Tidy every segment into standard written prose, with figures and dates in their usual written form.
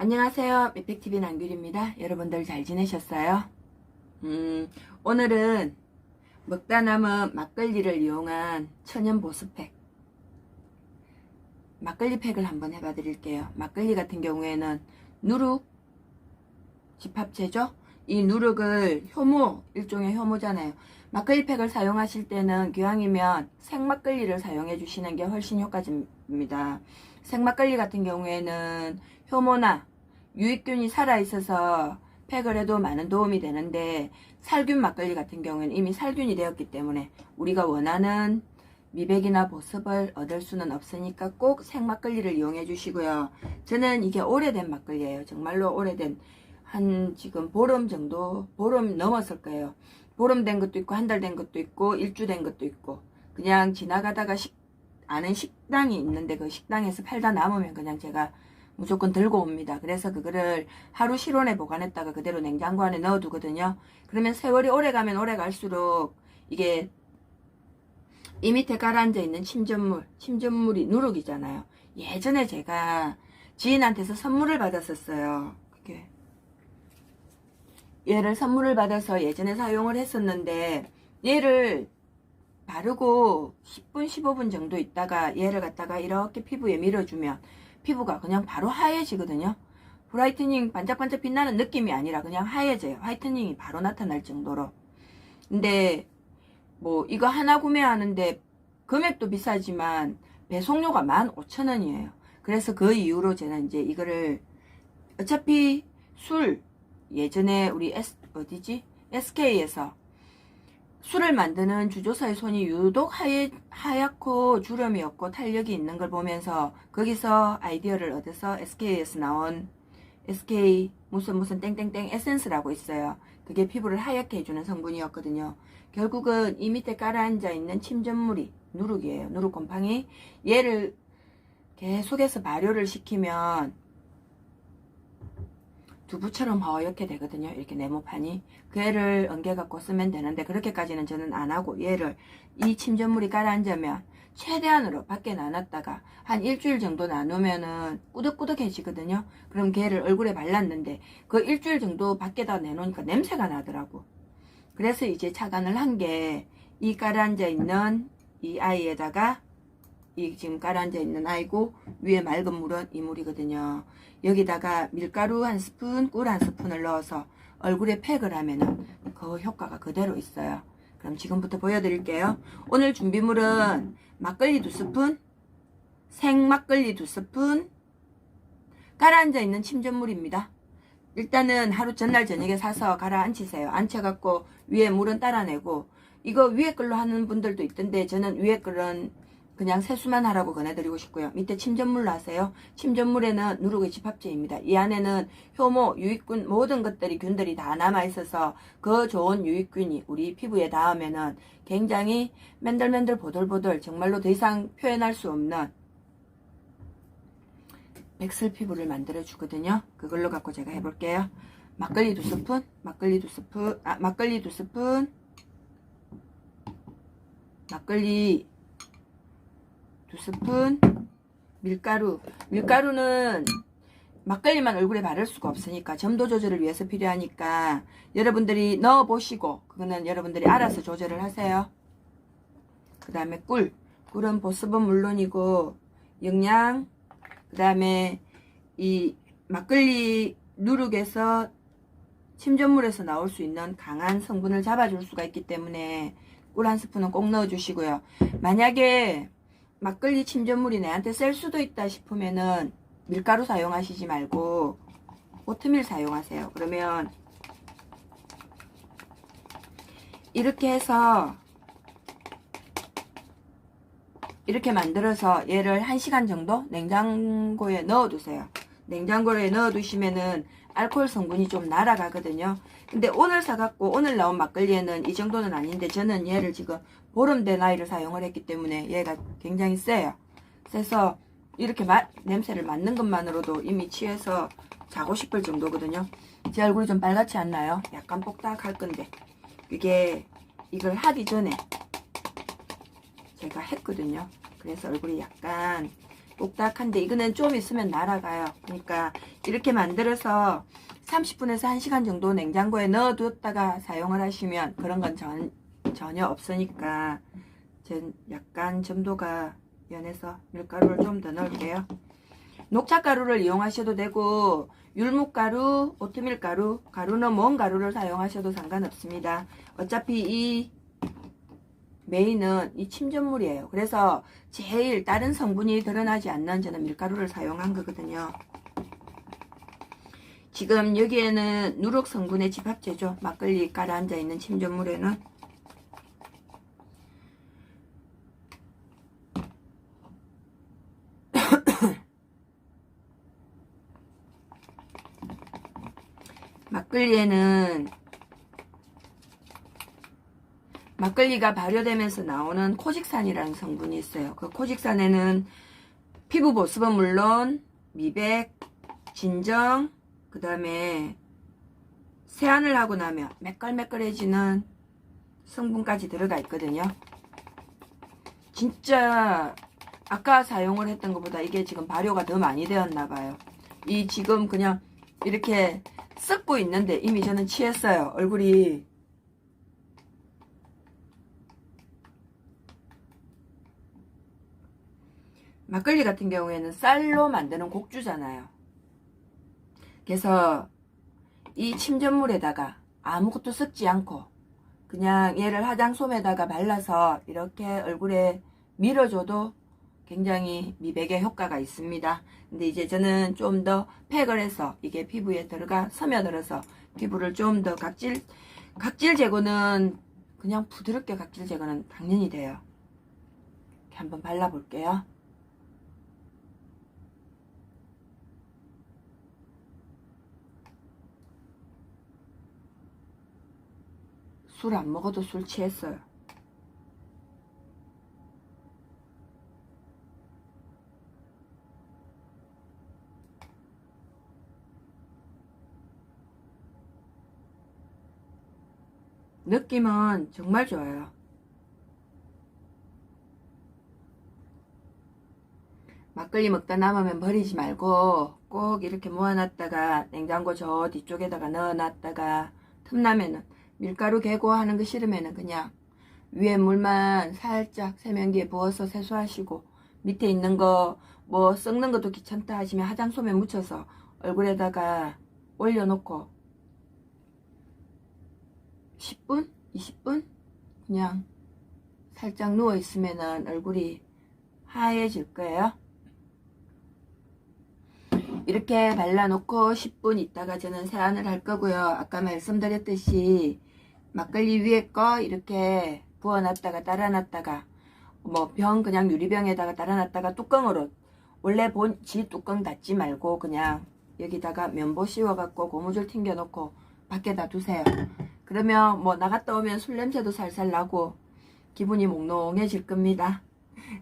안녕하세요. 맵팩TV 남규리입니다. 여러분들 잘 지내셨어요? 오늘은 먹다 남은 막걸리를 이용한 천연 보습팩 막걸리 팩을 한번 해봐 드릴게요. 막걸리 같은 경우에는 누룩 집합체죠. 이 누룩을 효모, 일종의 효모잖아요. 막걸리 팩을 사용하실 때는 기왕이면 생막걸리를 사용해 주시는 게 훨씬 효과적입니다. 생막걸리 같은 경우에는 효모나 유익균이 살아있어서 팩을 해도 많은 도움이 되는데, 살균 막걸리 같은 경우에는 이미 살균이 되었기 때문에 우리가 원하는 미백이나 보습을 얻을 수는 없으니까 꼭 생막걸리를 이용해 주시고요. 저는 이게 오래된 막걸리예요. 정말로 오래된, 한 지금 보름 정도, 보름 넘었을 거예요. 보름 된 것도 있고 한 달 된 것도 있고 일주 된 것도 있고, 그냥 지나가다가 아는 식당이 있는데 그 식당에서 팔다 남으면 그냥 제가 무조건 들고 옵니다. 그래서 그거를 하루 실온에 보관했다가 그대로 냉장고 안에 넣어두거든요. 그러면 세월이 오래가면 오래갈수록 이게 이 밑에 가라앉아 있는 침전물이 누룩이잖아요. 예전에 제가 지인한테서 선물을 받았었어요. 얘를 선물을 받아서 예전에 사용을 했었는데, 얘를 바르고 10분 15분 정도 있다가 얘를 갖다가 이렇게 피부에 밀어주면 피부가 그냥 바로 하얘지거든요. 브라이트닝 반짝반짝 빛나는 느낌이 아니라 그냥 하얘져요. 화이트닝이 바로 나타날 정도로. 근데 뭐 이거 하나 구매하는데 금액도 비싸지만 배송료가 15,000원이에요. 그래서 그 이후로 저는 이제 이거를, 어차피 예전에 우리 SK에서 술을 만드는 주조사의 손이 유독 하얗고 주름이 없고 탄력이 있는 걸 보면서 거기서 아이디어를 얻어서 SK에서 나온 SK 무슨 땡땡땡 에센스라고 있어요. 그게 피부를 하얗게 해주는 성분이었거든요. 결국은 이 밑에 가라앉아 있는 침전물이 누룩이에요. 누룩 곰팡이. 얘를 계속해서 발효를 시키면 두부처럼 허옇게 되거든요. 이렇게 네모판이. 그 애를 엉겨갖고 쓰면 되는데, 그렇게까지는 저는 안하고 얘를, 이 침전물이 가라앉으면 최대한으로 밖에 놔놨다가 한 일주일 정도 놔놓으면은 꾸덕꾸덕해지거든요. 그럼 걔를 얼굴에 발랐는데 그 일주일 정도 밖에다 내놓으니까 냄새가 나더라고. 그래서 이제 착안을 한 게, 이 가라앉아 있는 이 아이에다가, 이 지금 가라앉아 있는 아이고 위에 맑은 물은 이 물이거든요. 여기다가 밀가루 한 스푼, 꿀 한 스푼을 넣어서 얼굴에 팩을 하면은 그 효과가 그대로 있어요. 그럼 지금부터 보여드릴게요. 오늘 준비물은 막걸리 2스푼, 생막걸리 2스푼, 가라앉아 있는 침전물입니다. 일단은 하루 전날 저녁에 사서 가라앉히세요. 앉혀갖고 위에 물은 따라내고, 이거 위에 걸로 하는 분들도 있던데 저는 위에 걸은 그냥 세수만 하라고 권해드리고 싶고요. 밑에 침전물로 하세요. 침전물에는 누룩의 집합체입니다. 이 안에는 효모, 유익균, 모든 것들이, 균들이 다 남아있어서 그 좋은 유익균이 우리 피부에 닿으면은 굉장히 맨들맨들 보들보들, 정말로 더 이상 표현할 수 없는 백설 피부를 만들어 주거든요. 그걸로 갖고 제가 해볼게요. 막걸리 2스푼, 막걸리 2스푼, 막걸리 2스푼, 막걸리 2스푼, 밀가루는 막걸리만 얼굴에 바를 수가 없으니까 점도 조절을 위해서 필요하니까 여러분들이 넣어보시고 그거는 여러분들이 알아서 조절을 하세요. 그 다음에 꿀은 보습은 물론이고 영양, 그 다음에 이 막걸리 누룩에서, 침전물에서 나올 수 있는 강한 성분을 잡아줄 수가 있기 때문에 꿀 한 스푼은 꼭 넣어주시고요. 만약에 막걸리 침전물이 내한테 셀 수도 있다 싶으면은 밀가루 사용하시지 말고 오트밀 사용하세요. 그러면 이렇게 해서 이렇게 만들어서 얘를 1시간 정도 냉장고에 넣어두세요. 냉장고에 넣어두시면은 알코올 성분이 좀 날아가거든요. 근데 오늘 사갖고 오늘 나온 막걸리에는 이 정도는 아닌데, 저는 얘를 지금 보름 된 아이를 사용을 했기 때문에 얘가 굉장히 세요. 세서 이렇게 냄새를 맡는 것만으로도 이미 취해서 자고 싶을 정도거든요. 제 얼굴이 좀 빨갛지 않나요? 약간 뽁닥할 건데, 이걸 하기 전에 제가 했거든요. 그래서 얼굴이 약간 똑딱한데 이거는 좀 있으면 날아가요. 그러니까 이렇게 만들어서 30분에서 1시간 정도 냉장고에 넣어두었다가 사용을 하시면 그런 건 전혀 없으니까 전 약간 점도가 연해서 밀가루를 좀 더 넣을게요. 녹차가루를 이용하셔도 되고 율무가루, 오트밀가루, 가루는 뭔 가루를 사용하셔도 상관없습니다. 어차피 이 메인은 이 침전물이에요. 그래서 제일 다른 성분이 드러나지 않는 저는 밀가루를 사용한 거거든요. 지금 여기에는 누룩 성분의 집합체죠. 막걸리 가라앉아 있는 침전물에는. 막걸리에는 막걸리가 발효되면서 나오는 코직산이라는 성분이 있어요. 그 코직산에는 피부 보습은 물론 미백, 진정, 그 다음에 세안을 하고 나면 매끌매끌해지는 성분까지 들어가 있거든요. 진짜 아까 사용을 했던 것보다 이게 지금 발효가 더 많이 되었나 봐요. 이 지금 그냥 이렇게 썩고 있는데 이미 저는 취했어요. 얼굴이 막걸리 같은 경우에는 쌀로 만드는 곡주잖아요. 그래서 이 침전물에다가 아무것도 섞지 않고 그냥 얘를 화장솜에다가 발라서 이렇게 얼굴에 밀어줘도 굉장히 미백의 효과가 있습니다. 근데 이제 저는 좀 더 팩을 해서 이게 피부에 들어가 스며들어서 피부를 좀 더 각질 제거는 그냥 부드럽게 각질 제거는 당연히 돼요. 이렇게 한번 발라볼게요. 술 안 먹어도 술 취했어요. 느낌은 정말 좋아요. 막걸리 먹다 남으면 버리지 말고 꼭 이렇게 모아놨다가 냉장고 저 뒤쪽에다가 넣어놨다가 틈나면은 밀가루 개고하는 거 싫으면은 그냥 위에 물만 살짝 세면기에 부어서 세수하시고 밑에 있는 거 뭐 썩는 것도 귀찮다 하시면 화장솜에 묻혀서 얼굴에다가 올려놓고 10분? 20분? 그냥 살짝 누워있으면은 얼굴이 하얘질 거예요. 이렇게 발라놓고 10분 있다가 저는 세안을 할 거고요. 아까 말씀드렸듯이 막걸리 위에 거 이렇게 부어놨다가 따라놨다가 뭐 병 그냥 유리병에다가 따라놨다가 뚜껑으로 원래 지 뚜껑 닫지 말고 그냥 여기다가 면보 씌워갖고 고무줄 튕겨놓고 밖에다 두세요. 그러면 뭐 나갔다 오면 술 냄새도 살살 나고 기분이 몽롱해질 겁니다.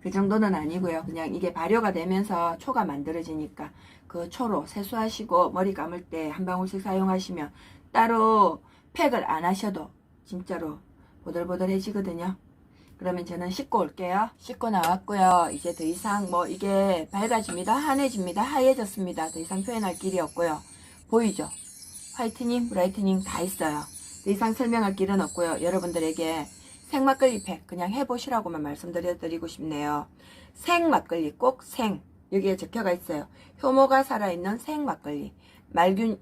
그 정도는 아니고요. 그냥 이게 발효가 되면서 초가 만들어지니까 그 초로 세수하시고 머리 감을 때 한 방울씩 사용하시면 따로 팩을 안 하셔도 진짜로 보들보들해지거든요. 그러면 저는 씻고 올게요. 씻고 나왔고요. 이제 더 이상 뭐 이게 밝아집니다. 환해집니다. 하얘졌습니다. 더 이상 표현할 길이 없고요. 보이죠? 화이트닝, 브라이트닝 다 있어요. 더 이상 설명할 길은 없고요. 여러분들에게 생막걸리 팩 그냥 해보시라고만 말씀드리고 싶네요. 생막걸리 꼭 생. 여기에 적혀가 있어요. 효모가 살아있는 생막걸리.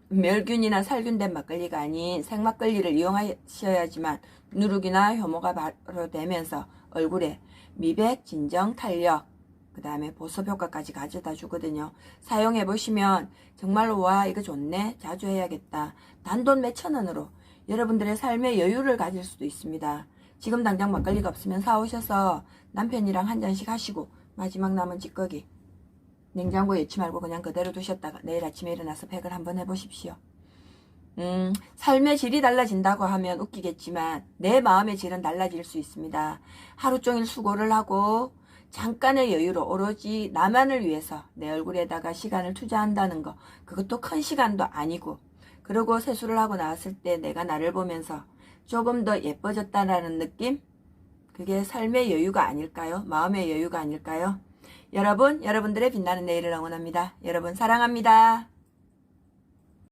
멸균이나 살균된 막걸리가 아닌 생막걸리를 이용하셔야지만 누룩이나 효모가 발효되면서 얼굴에 미백, 진정, 탄력, 그 다음에 보습 효과까지 가져다 주거든요. 사용해 보시면 정말로 와 이거 좋네, 자주 해야겠다, 단돈 몇천 원으로 여러분들의 삶의 여유를 가질 수도 있습니다. 지금 당장 막걸리가 없으면 사오셔서 남편이랑 한 잔씩 하시고 마지막 남은 찌꺼기 냉장고에 넣지 말고 그냥 그대로 두셨다가 내일 아침에 일어나서 팩을 한번 해보십시오. 삶의 질이 달라진다고 하면 웃기겠지만 내 마음의 질은 달라질 수 있습니다. 하루 종일 수고를 하고 잠깐의 여유로 오로지 나만을 위해서 내 얼굴에다가 시간을 투자한다는 거, 그것도 큰 시간도 아니고, 그리고 세수를 하고 나왔을 때 내가 나를 보면서 조금 더 예뻐졌다라는 느낌? 그게 삶의 여유가 아닐까요? 마음의 여유가 아닐까요? 여러분들의 빛나는 내일을 응원합니다. 여러분 사랑합니다.